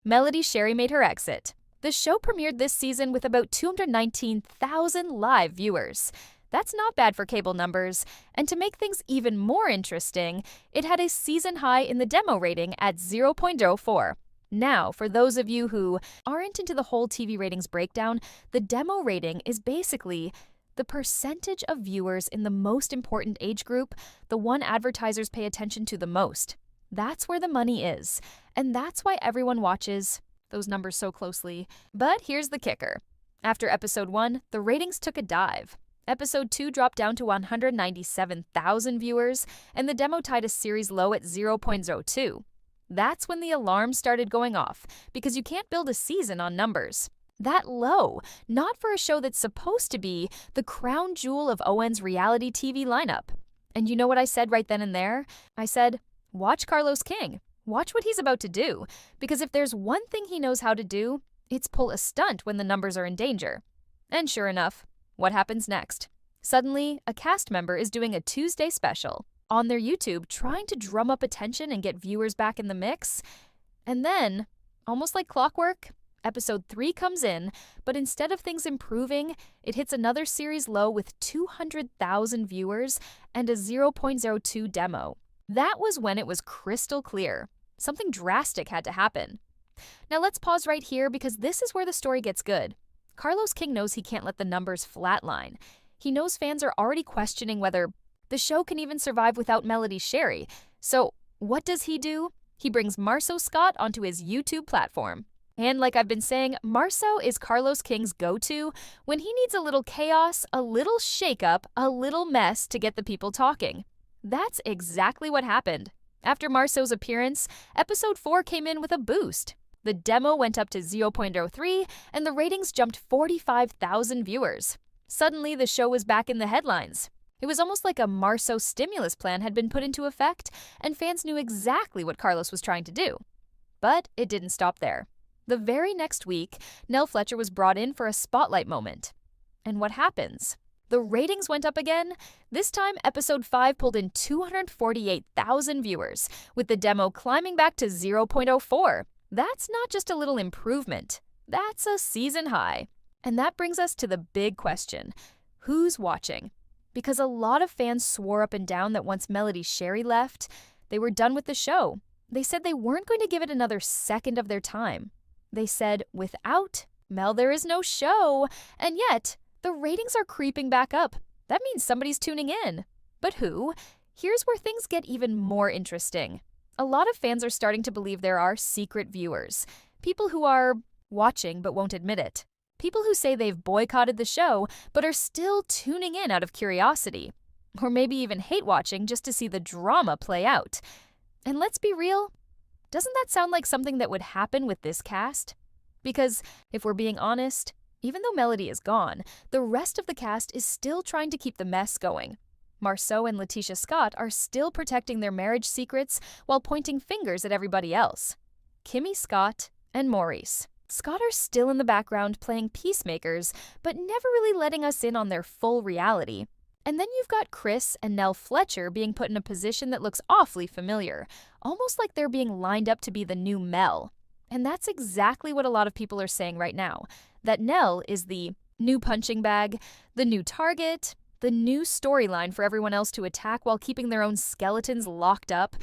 Melody Sherry made her exit. The show premiered this season with about 219,000 live viewers. That's not bad for cable numbers, and to make things even more interesting, it had a season high in the demo rating at 0.04. Now, for those of you who aren't into the whole TV ratings breakdown, the demo rating is basically the percentage of viewers in the most important age group, the one advertisers pay attention to the most. That's where the money is, and that's why everyone watches those numbers so closely. But here's the kicker. After episode 1, the ratings took a dive. Episode 2 dropped down to 197,000 viewers, and the demo tied a series low at 0.02. That's when the alarm started going off, because you can't build a season on numbers that low, not for a show that's supposed to be the crown jewel of ON's reality TV lineup. And you know what I said right then and there? I said, watch Carlos King. Watch what he's about to do, because if there's one thing he knows how to do, it's pull a stunt when the numbers are in danger. And sure enough, what happens next? Suddenly, a cast member is doing a Tuesday special on their YouTube, trying to drum up attention and get viewers back in the mix. And then, almost like clockwork, episode 3 comes in, but instead of things improving, it hits another series low with 200,000 viewers and a 0.02 demo. That was when it was crystal clear. Something drastic had to happen. Now let's pause right here, because this is where the story gets good. Carlos King knows he can't let the numbers flatline. He knows fans are already questioning whether the show can even survive without Melody Sherry. So what does he do? He brings Marceau Scott onto his YouTube platform. And like I've been saying, Marceau is Carlos King's go-to when he needs a little chaos, a little shakeup, a little mess to get the people talking. That's exactly what happened. After Marceau's appearance, episode 4 came in with a boost. The demo went up to 0.03, and the ratings jumped 45,000 viewers. Suddenly, the show was back in the headlines. It was almost like a Marceau stimulus plan had been put into effect, and fans knew exactly what Carlos was trying to do. But it didn't stop there. The very next week, Nell Fletcher was brought in for a spotlight moment. And what happens? The ratings went up again. This time, episode 5 pulled in 248,000 viewers, with the demo climbing back to 0.04. That's not just a little improvement. That's a season high. And that brings us to the big question. Who's watching? Because a lot of fans swore up and down that once Melody Sherry left, they were done with the show. They said they weren't going to give it another second of their time. They said, without Mel, there is no show. And yet, the ratings are creeping back up. That means somebody's tuning in. But who? Here's where things get even more interesting. A lot of fans are starting to believe there are secret viewers. People who are watching but won't admit it. People who say they've boycotted the show but are still tuning in out of curiosity. Or maybe even hate watching just to see the drama play out. And let's be real, doesn't that sound like something that would happen with this cast? Because, if we're being honest, even though Melody is gone, the rest of the cast is still trying to keep the mess going. Marceau and Letitia Scott are still protecting their marriage secrets while pointing fingers at everybody else. Kimmy Scott and Maurice. Scott are still in the background playing peacemakers, but never really letting us in on their full reality. And then you've got Chris and Nell Fletcher being put in a position that looks awfully familiar, almost like they're being lined up to be the new Mel. And that's exactly what a lot of people are saying right now, that Nell is the new punching bag, the new target, the new storyline for everyone else to attack while keeping their own skeletons locked up.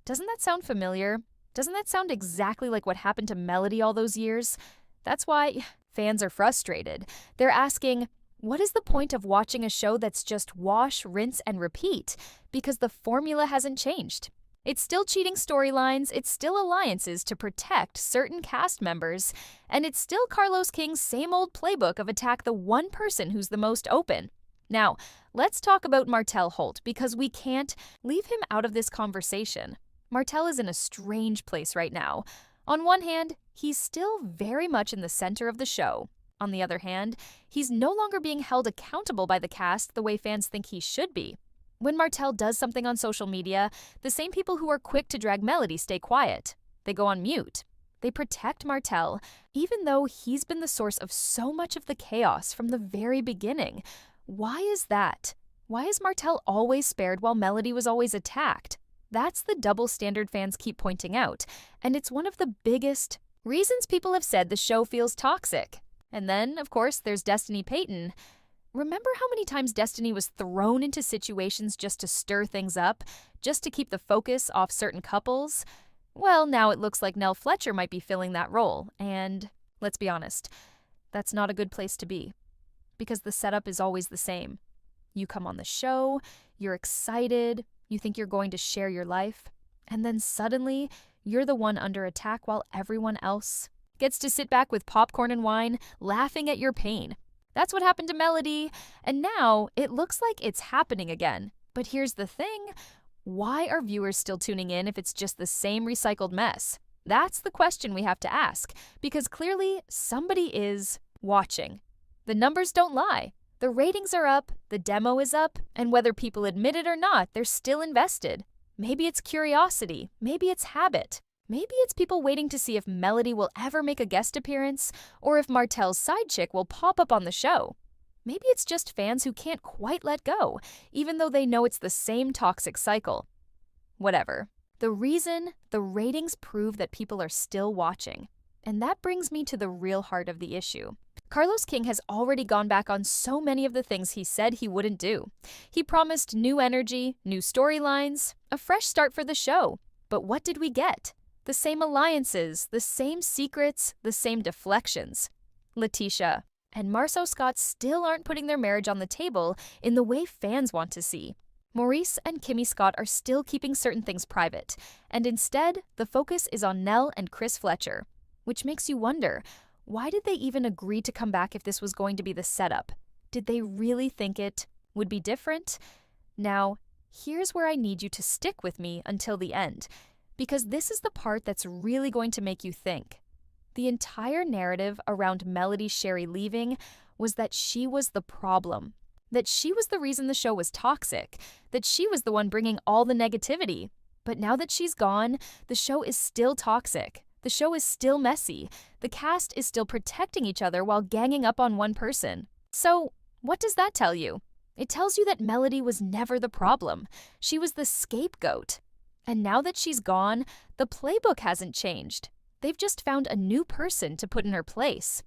Doesn't that sound familiar? Doesn't that sound exactly like what happened to Melody all those years? That's why fans are frustrated. They're asking, what is the point of watching a show that's just wash, rinse, and repeat? Because the formula hasn't changed. It's still cheating storylines, it's still alliances to protect certain cast members, and it's still Carlos King's same old playbook of attack the one person who's the most open. Now, let's talk about Martell Holt, because we can't leave him out of this conversation. Martell is in a strange place right now. On one hand, he's still very much in the center of the show. On the other hand, he's no longer being held accountable by the cast the way fans think he should be. When Martell does something on social media, the same people who are quick to drag Melody stay quiet. They go on mute. They protect Martell, even though he's been the source of so much of the chaos from the very beginning. Why is that? Why is Martell always spared while Melody was always attacked? That's the double standard fans keep pointing out, and it's one of the biggest Reasons people have said the show feels toxic. And then, of course, there's Destiny Payton. Remember how many times Destiny was thrown into situations just to stir things up, just to keep the focus off certain couples? Well, now it looks like Nell Fletcher might be filling that role, and let's be honest, that's not a good place to be. Because the setup is always the same. You come on the show, you're excited, you think you're going to share your life, and then suddenly, you're the one under attack while everyone else gets to sit back with popcorn and wine, laughing at your pain. That's what happened to Melody, and now it looks like it's happening again. But here's the thing, why are viewers still tuning in if it's just the same recycled mess? That's the question we have to ask, because clearly somebody is watching. The numbers don't lie. The ratings are up, the demo is up, and whether people admit it or not, they're still invested. Maybe it's curiosity, maybe it's habit. Maybe it's people waiting to see if Melody will ever make a guest appearance, or if Martell's side chick will pop up on the show. Maybe it's just fans who can't quite let go, even though they know it's the same toxic cycle. Whatever. The reason, the ratings prove that people are still watching. And that brings me to the real heart of the issue. Carlos King has already gone back on so many of the things he said he wouldn't do. He promised new energy, new storylines, a fresh start for the show. But what did we get? The same alliances, the same secrets, the same deflections. Letitia and Marceau Scott still aren't putting their marriage on the table in the way fans want to see. Maurice and Kimmy Scott are still keeping certain things private, and instead, the focus is on Nell and Chris Fletcher. Which makes you wonder, why did they even agree to come back if this was going to be the setup? Did they really think it would be different? Now, here's where I need you to stick with me until the end, because this is the part that's really going to make you think. The entire narrative around Melody Sherry leaving was that she was the problem, that she was the reason the show was toxic, that she was the one bringing all the negativity. But now that she's gone, the show is still toxic. The show is still messy. The cast is still protecting each other while ganging up on one person. So, what does that tell you? It tells you that Melody was never the problem. She was the scapegoat. And now that she's gone, the playbook hasn't changed. They've just found a new person to put in her place.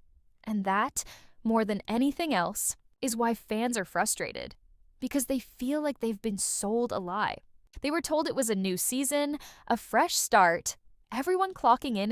And that, more than anything else, is why fans are frustrated. Because they feel like they've been sold a lie. They were told it was a new season, a fresh start, everyone clocking in